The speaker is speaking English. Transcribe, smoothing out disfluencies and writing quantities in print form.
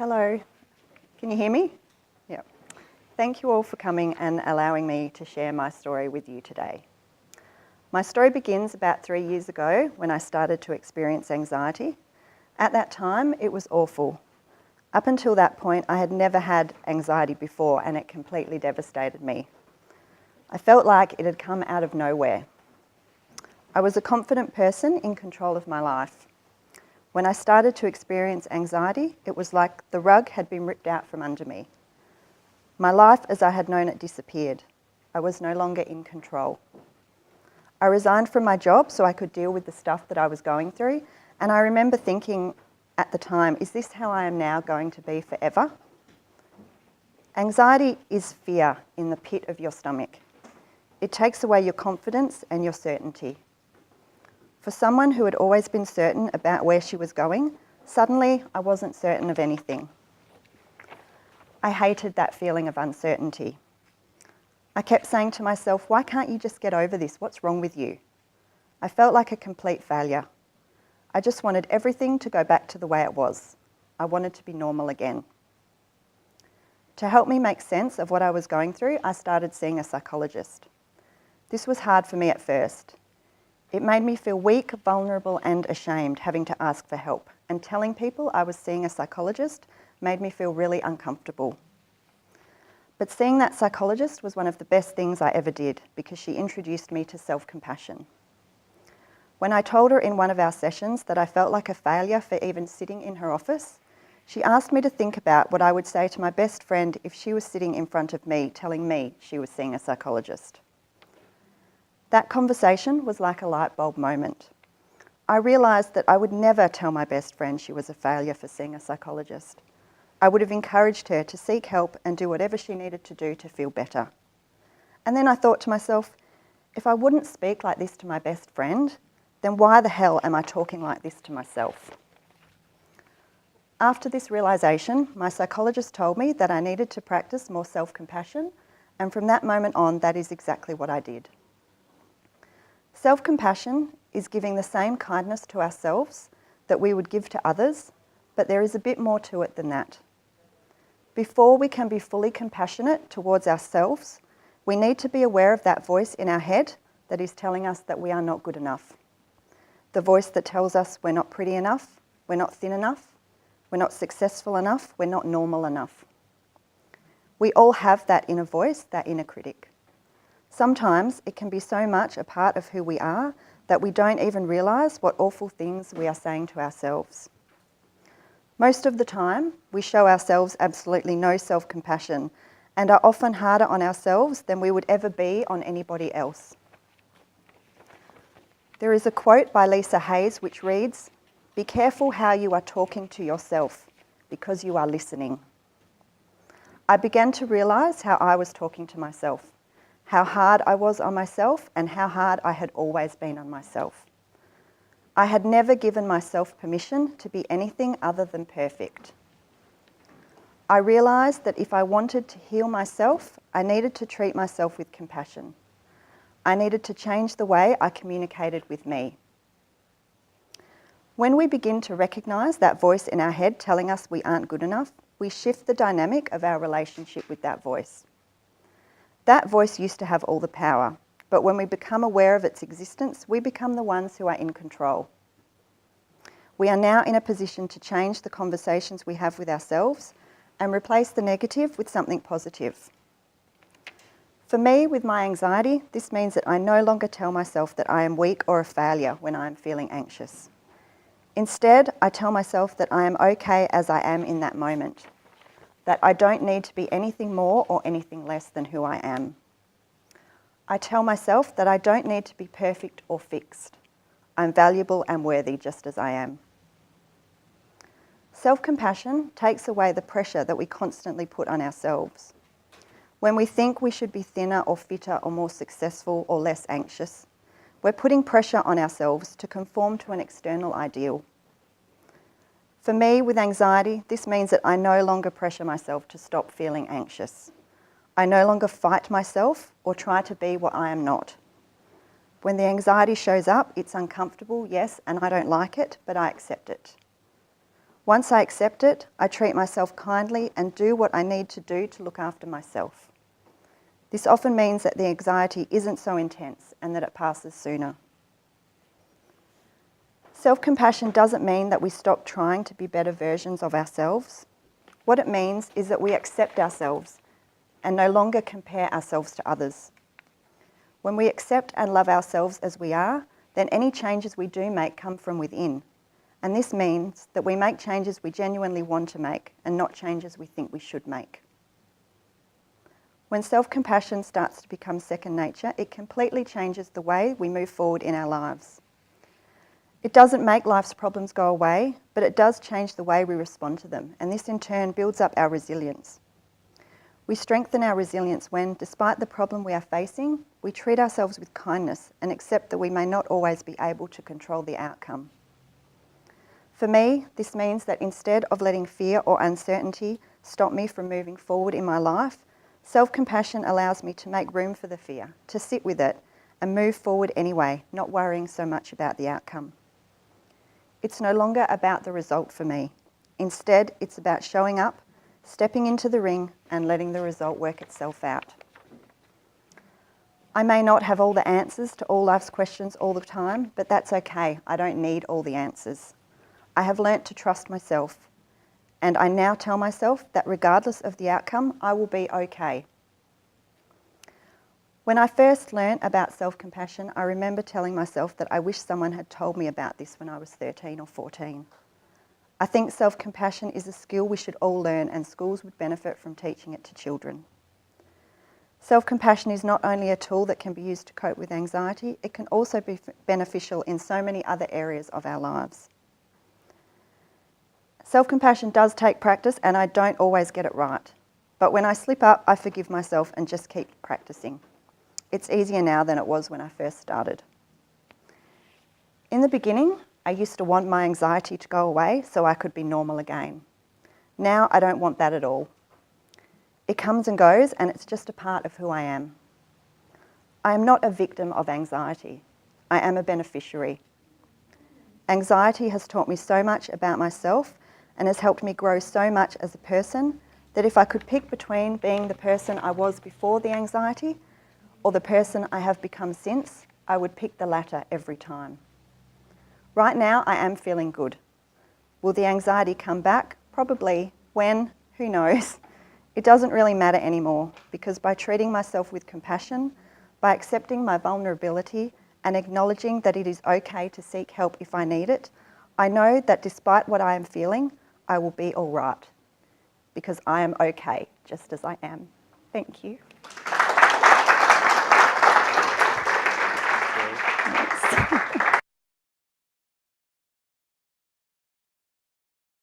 Hello, can you hear me? Yeah. Thank you all for coming and allowing me to share my story with you today. My story begins about 3 years ago when I started to experience anxiety. At that time, it was awful. Up until that point, I had never had anxiety before and it completely devastated me. I felt like it had come out of nowhere. I was a confident person in control of my life. When I started to experience anxiety, it was like the rug had been ripped out from under me. My life as I had known it disappeared. I was no longer in control. I resigned from my job so I could deal with the stuff that I was going through, and I remember thinking at the time, is this how I am now going to be forever? Anxiety is fear in the pit of your stomach. It takes away your confidence and your certainty. For someone who had always been certain about where she was going, suddenly I wasn't certain of anything. I hated that feeling of uncertainty. I kept saying to myself, why can't you just get over this? What's wrong with you? I felt like a complete failure. I just wanted everything to go back to the way it was. I wanted to be normal again. To help me make sense of what I was going through, I started seeing a psychologist. This was hard for me at first. It made me feel weak, vulnerable and ashamed having to ask for help, and telling people I was seeing a psychologist made me feel really uncomfortable. But seeing that psychologist was one of the best things I ever did because she introduced me to self-compassion. When I told her in one of our sessions that I felt like a failure for even sitting in her office, she asked me to think about what I would say to my best friend if she was sitting in front of me telling me she was seeing a psychologist. That conversation was like a light bulb moment. I realised that I would never tell my best friend she was a failure for seeing a psychologist. I would have encouraged her to seek help and do whatever she needed to do to feel better. And then I thought to myself, if I wouldn't speak like this to my best friend, then why the hell am I talking like this to myself? After this realisation, my psychologist told me that I needed to practice more self-compassion, and from that moment on, that is exactly what I did. Self-compassion is giving the same kindness to ourselves that we would give to others, but there is a bit more to it than that. Before we can be fully compassionate towards ourselves, we need to be aware of that voice in our head that is telling us that we are not good enough. The voice that tells us we're not pretty enough, we're not thin enough, we're not successful enough, we're not normal enough. We all have that inner voice, that inner critic. Sometimes it can be so much a part of who we are that we don't even realise what awful things we are saying to ourselves. Most of the time, we show ourselves absolutely no self-compassion and are often harder on ourselves than we would ever be on anybody else. There is a quote by Lisa Hayes which reads, "Be careful how you are talking to yourself because you are listening." I began to realise how I was talking to myself, how hard I was on myself and how hard I had always been on myself. I had never given myself permission to be anything other than perfect. I realised that if I wanted to heal myself, I needed to treat myself with compassion. I needed to change the way I communicated with me. When we begin to recognise that voice in our head telling us we aren't good enough, we shift the dynamic of our relationship with that voice. That voice used to have all the power, but when we become aware of its existence, we become the ones who are in control. We are now in a position to change the conversations we have with ourselves and replace the negative with something positive. For me, with my anxiety, this means that I no longer tell myself that I am weak or a failure when I am feeling anxious. Instead, I tell myself that I am okay as I am in that moment, that I don't need to be anything more or anything less than who I am. I tell myself that I don't need to be perfect or fixed. I'm valuable and worthy just as I am. Self-compassion takes away the pressure that we constantly put on ourselves. When we think we should be thinner or fitter or more successful or less anxious, we're putting pressure on ourselves to conform to an external ideal. For me, with anxiety, this means that I no longer pressure myself to stop feeling anxious. I no longer fight myself or try to be what I am not. When the anxiety shows up, it's uncomfortable, yes, and I don't like it, but I accept it. Once I accept it, I treat myself kindly and do what I need to do to look after myself. This often means that the anxiety isn't so intense and that it passes sooner. Self-compassion doesn't mean that we stop trying to be better versions of ourselves. What it means is that we accept ourselves and no longer compare ourselves to others. When we accept and love ourselves as we are, then any changes we do make come from within. And this means that we make changes we genuinely want to make and not changes we think we should make. When self-compassion starts to become second nature, it completely changes the way we move forward in our lives. It doesn't make life's problems go away, but it does change the way we respond to them, and this in turn builds up our resilience. We strengthen our resilience when, despite the problem we are facing, we treat ourselves with kindness and accept that we may not always be able to control the outcome. For me, this means that instead of letting fear or uncertainty stop me from moving forward in my life, self-compassion allows me to make room for the fear, to sit with it and move forward anyway, not worrying so much about the outcome. It's no longer about the result for me. Instead, it's about showing up, stepping into the ring and letting the result work itself out. I may not have all the answers to all life's questions all the time, but that's okay. I don't need all the answers. I have learnt to trust myself, and I now tell myself that regardless of the outcome, I will be okay. When I first learnt about self-compassion, I remember telling myself that I wish someone had told me about this when I was 13 or 14. I think self-compassion is a skill we should all learn, and schools would benefit from teaching it to children. Self-compassion is not only a tool that can be used to cope with anxiety, it can also be beneficial in so many other areas of our lives. Self-compassion does take practice, and I don't always get it right. But when I slip up, I forgive myself and just keep practicing. It's easier now than it was when I first started. In the beginning, I used to want my anxiety to go away so I could be normal again. Now I don't want that at all. It comes and goes, and it's just a part of who I am. I am not a victim of anxiety. I am a beneficiary. Anxiety has taught me so much about myself and has helped me grow so much as a person that if I could pick between being the person I was before the anxiety or the person I have become since, I would pick the latter every time. Right now, I am feeling good. Will the anxiety come back? Probably. When? Who knows? It doesn't really matter anymore, because by treating myself with compassion, by accepting my vulnerability and acknowledging that it is okay to seek help if I need it, I know that despite what I am feeling, I will be all right, because I am okay just as I am. Thank you.